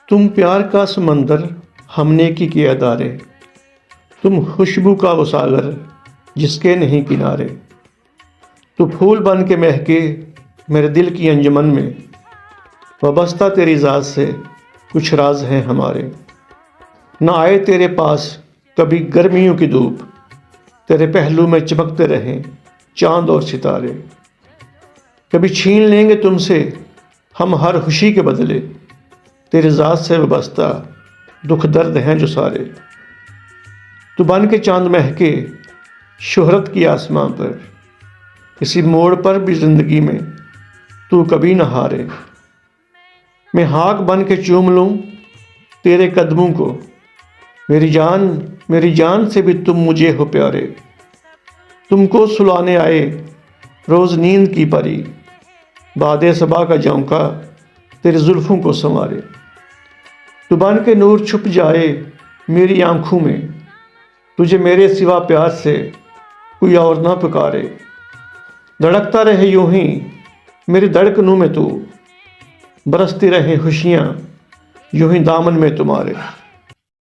تم پیار کا سمندر ہم نے کی کیا دارے، تم خوشبو کا وہ ساغر جس کے نہیں کنارے۔ تو پھول بن کے مہکے میرے دل کی انجمن میں، وابستہ تیری ذات سے کچھ راز ہیں ہمارے۔ نہ آئے تیرے پاس کبھی گرمیوں کی دھوپ، تیرے پہلو میں چمکتے رہیں چاند اور ستارے۔ کبھی چھین لیں گے تم سے ہم ہر خوشی کے بدلے، تیری ذات سے وابستہ دکھ درد ہیں جو سارے۔ تو بن کے چاند مہکے شہرت کی آسماں پر، کسی موڑ پر بھی زندگی میں تو کبھی نہ ہارے۔ میں خاک بن کے چوم لوں تیرے قدموں کو، میری جان سے بھی تم مجھے ہو پیارے۔ تم کو سلانے آئے روز نیند کی پری، باد صبا کا جھونکا تیری زلفوں کو سنوارے۔ تو بن کے نور چھپ جائے میری آنکھوں میں، تجھے میرے سوا پیار سے کوئی اور نہ پکارے۔ دھڑکتا رہے یوں ہی میری دھڑکنوں میں تو، برستی رہے خوشیاں یوں ہی دامن میں تمہارے۔